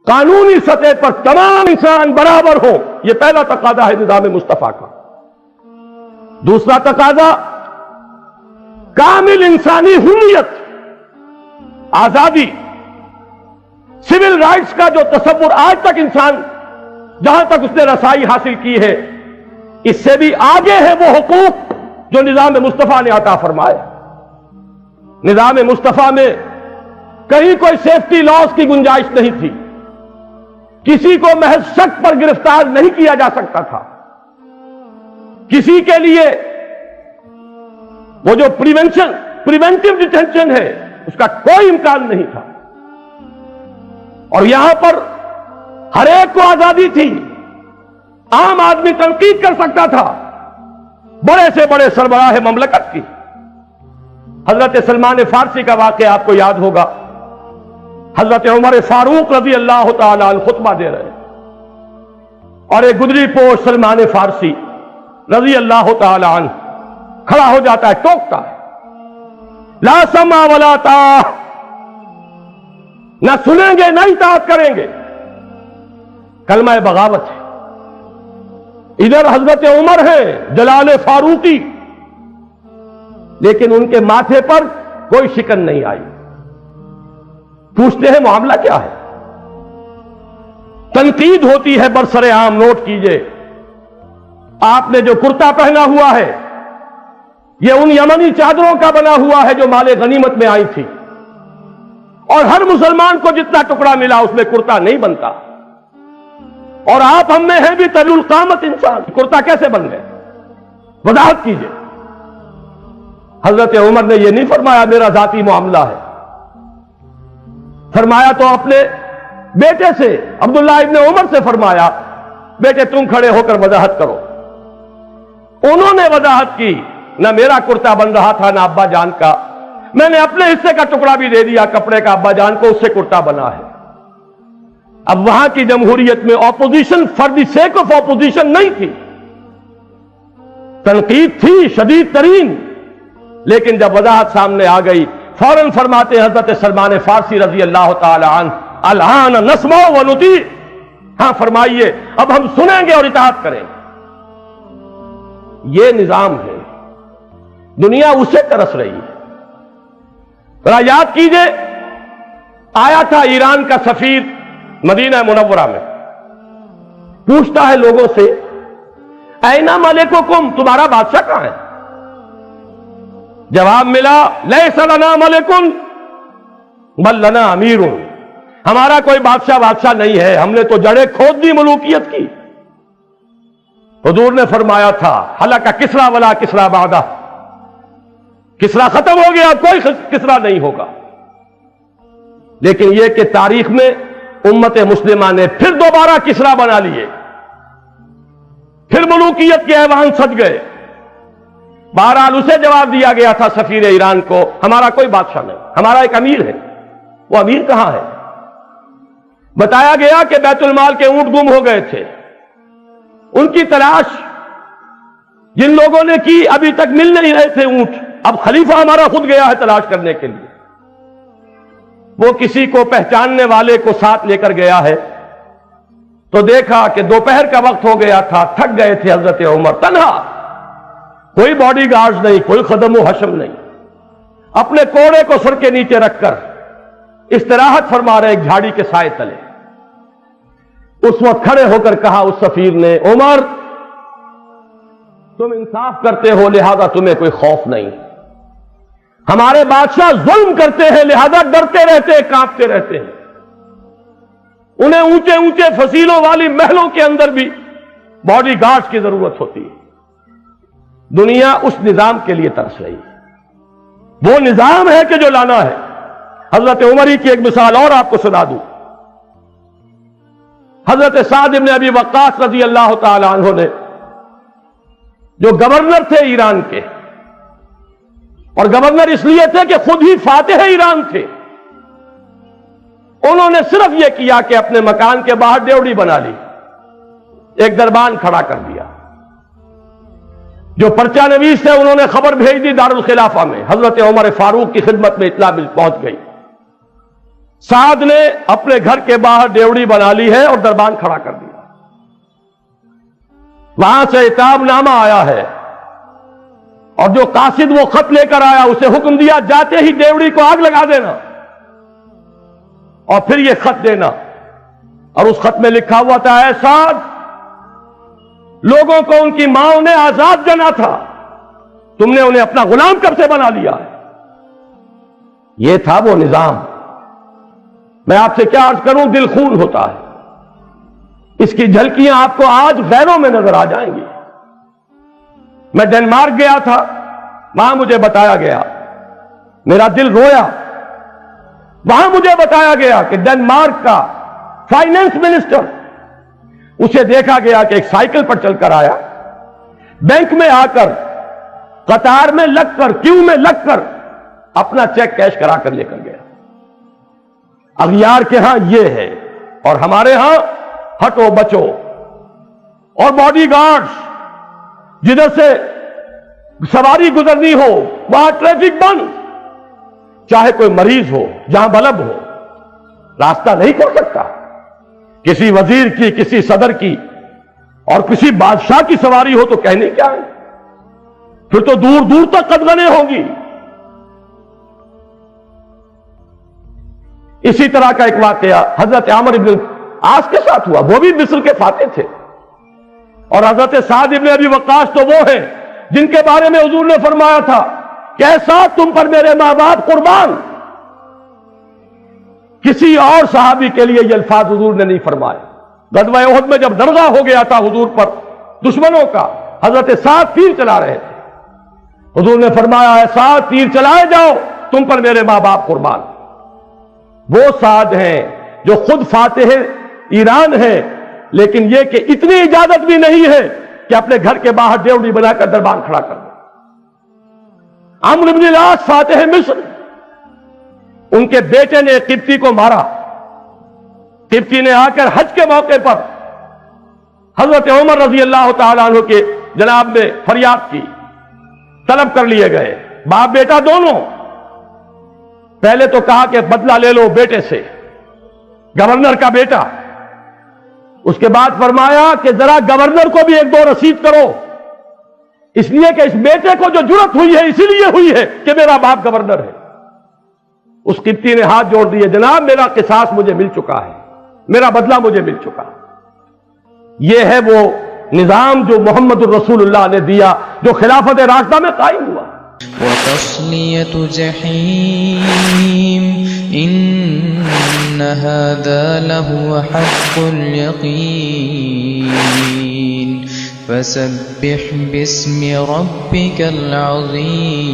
قانونی سطح پر تمام انسان برابر ہوں، یہ پہلا تقاضا ہے نظام مصطفیٰ کا۔ دوسرا تقاضا کامل انسانی حریت، آزادی، سول رائٹس کا جو تصور آج تک انسان جہاں تک اس نے رسائی حاصل کی ہے، اس سے بھی آگے ہے وہ حقوق جو نظام مصطفیٰ نے عطا فرمائے۔ نظام مصطفیٰ میں کہیں کوئی سیفٹی لاس کی گنجائش نہیں تھی، کسی کو محض شک پر گرفتار نہیں کیا جا سکتا تھا، کسی کے لیے وہ جو پریونٹیو ڈیٹینشن ہے اس کا کوئی امکان نہیں تھا، اور یہاں پر ہر ایک کو آزادی تھی، عام آدمی تنقید کر سکتا تھا بڑے سے بڑے سربراہ مملکت کی۔ حضرت سلمان فارسی کا واقعہ آپ کو یاد ہوگا، حضرت عمر فاروق رضی اللہ تعالی عنہ خطبہ دے رہے اور ایک گدری پوش سلمان فارسی رضی اللہ تعالی عنہ کھڑا ہو جاتا ہے، ٹوکتا ہے، لا سمع ولا طاعہ، نہ سنیں گے نہ اطاعت کریں گے، کلمہ بغاوت ہے۔ ادھر حضرت عمر ہیں جلال فاروقی، لیکن ان کے ماتھے پر کوئی شکن نہیں آئی۔ پوچھتے ہیں معاملہ کیا ہے؟ تنقید ہوتی ہے برسر عام، نوٹ کیجئے، آپ نے جو کرتا پہنا ہوا ہے یہ ان یمنی چادروں کا بنا ہوا ہے جو مال غنیمت میں آئی تھی، اور ہر مسلمان کو جتنا ٹکڑا ملا اس میں کرتا نہیں بنتا، اور آپ ہم میں ہیں بھی طویل القامت انسان، کرتا کیسے بن گئے؟ وضاحت کیجئے۔ حضرت عمر نے یہ نہیں فرمایا میرا ذاتی معاملہ ہے، فرمایا تو اپنے بیٹے سے عبداللہ ابن عمر سے فرمایا، بیٹے تم کھڑے ہو کر وضاحت کرو۔ انہوں نے وضاحت کی، نہ میرا کرتا بن رہا تھا نہ ابا جان کا، میں نے اپنے حصے کا ٹکڑا بھی دے دیا کپڑے کا ابا جان کو، اس سے کرتا بنا ہے۔ اب وہاں کی جمہوریت میں opposition for the sake of opposition نہیں تھی، تنقید تھی شدید ترین، لیکن جب وضاحت سامنے آ گئی فوراً فرماتے ہیں حضرت سلمان فارسی رضی اللہ تعالی عنہ، الآن نسمع و نطیع، ہاں فرمائیے اب ہم سنیں گے اور اطاعت کریں گے۔ یہ نظام ہے، دنیا اسے ترس رہی ہے۔ ذرا یاد کیجئے، آیا تھا ایران کا سفیر مدینہ منورہ میں، پوچھتا ہے لوگوں سے این ملککم، تمہارا بادشاہ کہاں ہے؟ جواب ملا لیس لنا ملک بل لنا امیر، ہمارا کوئی بادشاہ نہیں ہے، ہم نے تو جڑیں کھود دی ملوکیت کی۔ حضور نے فرمایا تھا ہلک کسریٰ ولا کسریٰ بعدہ، کسریٰ ختم ہو گیا، کوئی کسریٰ نہیں ہوگا۔ لیکن یہ کہ تاریخ میں امت مسلمہ نے پھر دوبارہ کسریٰ بنا لیے، پھر ملوکیت کے ایوان سج گئے۔ بہرحال اسے جواب دیا گیا تھا سفیر ایران کو، ہمارا کوئی بادشاہ نہیں، ہمارا ایک امیر ہے۔ وہ امیر کہاں ہے؟ بتایا گیا کہ بیت المال کے اونٹ گم ہو گئے تھے، ان کی تلاش جن لوگوں نے کی ابھی تک مل نہیں رہے تھے اونٹ، اب خلیفہ ہمارا خود گیا ہے تلاش کرنے کے لیے۔ وہ کسی کو پہچاننے والے کو ساتھ لے کر گیا ہے تو دیکھا کہ دوپہر کا وقت ہو گیا تھا، تھک گئے تھے حضرت عمر، تنہا، کوئی باڈی گارڈز نہیں، کوئی خدم و حشم نہیں، اپنے کوڑے کو سر کے نیچے رکھ کر استراحت فرما رہے ایک جھاڑی کے سائے تلے۔ اس وقت کھڑے ہو کر کہا اس سفیر نے، عمر تم انصاف کرتے ہو لہذا تمہیں کوئی خوف نہیں، ہمارے بادشاہ ظلم کرتے ہیں لہذا ڈرتے رہتے ہیں، کانپتے رہتے ہیں، انہیں اونچے اونچے فصیلوں والی محلوں کے اندر بھی باڈی گارڈز کی ضرورت ہوتی ہے۔ دنیا اس نظام کے لیے ترس رہی ہے، وہ نظام ہے کہ جو لانا ہے۔ حضرت عمر کی ایک مثال اور آپ کو سنا دوں، حضرت سعد بن ابی وقاص رضی اللہ تعالی عنہ نے، جو گورنر تھے ایران کے، اور گورنر اس لیے تھے کہ خود ہی فاتح ایران تھے، انہوں نے صرف یہ کیا کہ اپنے مکان کے باہر ڈیوڑی بنا لی، ایک دربان کھڑا کر دیا، جو پرچہ نویس تھے انہوں نے خبر بھیج دی دارالخلافہ میں، حضرت عمر فاروق کی خدمت میں اطلاع پہنچ گئی، سعد نے اپنے گھر کے باہر ڈیوڑی بنا لی ہے اور دربان کھڑا کر دیا. وہاں سے عتاب نامہ آیا ہے اور جو قاصد وہ خط لے کر آیا اسے حکم دیا جاتے ہی ڈیوڑی کو آگ لگا دینا اور پھر یہ خط دینا. اور اس خط میں لکھا ہوا تھا اے سعد لوگوں کو ان کی ماں نے آزاد جنا تھا, تم نے انہیں اپنا غلام کب سے بنا لیا ہے. یہ تھا وہ نظام. میں آپ سے کیا عرض کروں, دل خون ہوتا ہے. اس کی جھلکیاں آپ کو آج غیروں میں نظر آ جائیں گی. میں ڈنمارک گیا تھا, وہاں مجھے بتایا گیا, میرا دل رویا. وہاں مجھے بتایا گیا کہ ڈنمارک کا فائنانس منسٹر, اسے دیکھا گیا کہ ایک سائیکل پر چل کر آیا, بینک میں آ کر قطار میں لگ کر کیو میں لگ کر اپنا چیک کیش کرا کر لے کر گیا. اغیار کے ہاں یہ ہے اور ہمارے ہاں ہٹو بچو اور باڈی گارڈز, جدھر سے سواری گزرنی ہو وہاں ٹریفک بند, چاہے کوئی مریض ہو جہاں بلب ہو راستہ نہیں کھل سکتا. کسی وزیر کی, کسی صدر کی اور کسی بادشاہ کی سواری ہو تو کہنے کیا ہے, پھر تو دور دور تک قدغنیں ہوں گی. اسی طرح کا ایک واقعہ حضرت عامر ابن عاص کے ساتھ ہوا, وہ بھی مصر کے فاتح تھے. اور حضرت سعد ابن ابی وقاص تو وہ ہیں جن کے بارے میں حضور نے فرمایا تھا کہ اے سعد تم پر میرے ماں باپ قربان. کسی اور صحابی کے لیے یہ الفاظ حضور نے نہیں فرمائے. غزوہ احد میں جب درغہ ہو گیا تھا حضور پر دشمنوں کا, حضرت سعد تیر چلا رہے تھے, حضور نے فرمایا اے سعد تیر چلائے جاؤ, تم پر میرے ماں باپ قربان. وہ سعد ہیں جو خود فاتح ایران ہیں, لیکن یہ کہ اتنی اجازت بھی نہیں ہے کہ اپنے گھر کے باہر ڈیوڑی بنا کر دربان کھڑا کر دیں. عمرو بن العاص فاتح مصر, ان کے بیٹے نے ایک قبطی کو مارا. قبطی نے آ کر حج کے موقع پر حضرت عمر رضی اللہ تعالیٰ عنہ کے جناب میں فریاد کی, طلب کر لیے گئے باپ بیٹا دونوں. پہلے تو کہا کہ بدلہ لے لو بیٹے سے, گورنر کا بیٹا. اس کے بعد فرمایا کہ ذرا گورنر کو بھی ایک دو رسید کرو, اس لیے کہ اس بیٹے کو جو جرت ہوئی ہے اسی لیے ہوئی ہے کہ میرا باپ گورنر ہے. اس قبطی نے ہاتھ جوڑ دیے, جناب میرا قصاص مجھے مل چکا ہے, میرا بدلہ مجھے مل چکا. یہ ہے وہ نظام جو محمد الرسول اللہ نے دیا, جو خلافت راشدہ میں قائم ہوا. وَتَصْلِيَةُ جَحِيمٍ إِنَّ هَذَا لَهُوَ حَقُّ الْيَقِينِ فَسَبِّحْ بِاسْمِ رَبِّكَ الْعَظِيمِ.